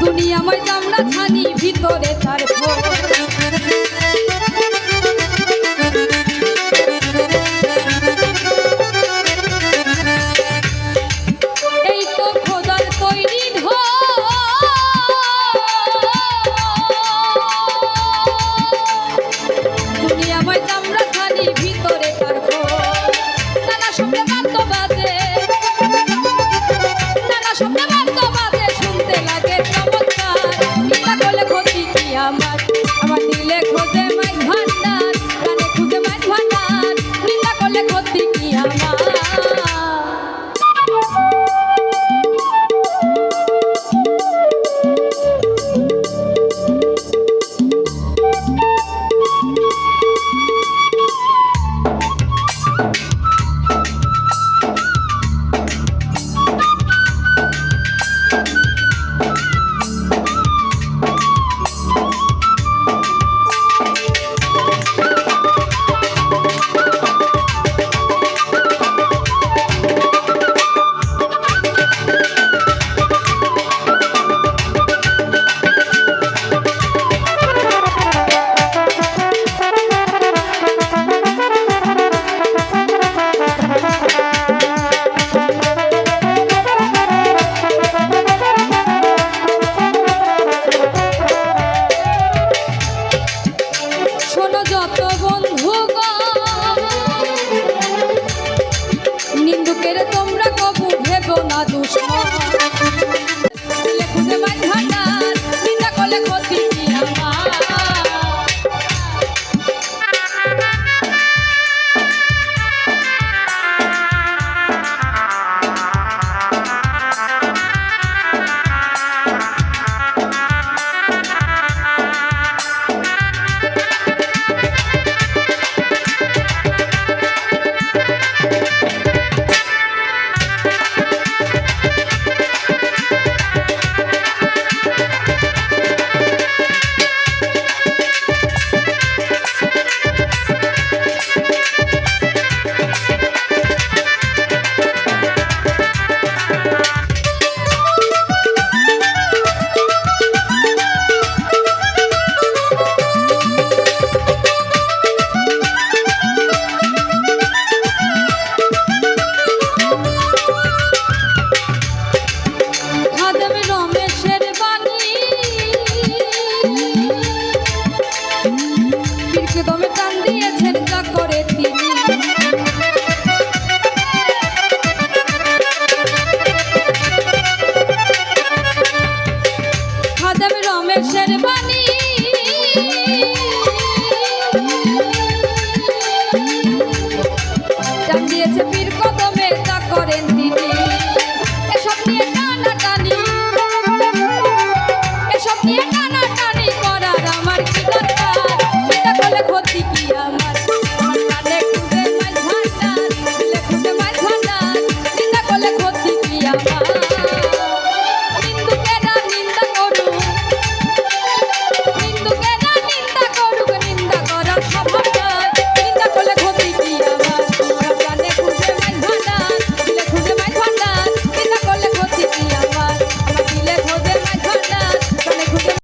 দুনিয়াময় চামড়া ছানি ভিতরে তার এই তো খোদার তৈরি দুনিয়াময় চামড়া ছানি ভিতরে তার নানা শব্দে বাদ্য বাজে, নানা শব্দে বাদ্য বাজে, শুনতে লাগে আমার আমার দিলে খোঁজে মাইক ভান্ডার, গানে খুঁজে মাইক ভান্ডার, নিন্দা করলে ক্ষতি কি আমার। নিন্দুকের তোমরা কবু ভেবো না দুশ্মন, খুঁজে মাইক ভান্ডার, নিন্দা করলে ক্ষতি কি আমার। রমেশের বাণী টান দিয়েছে পীর।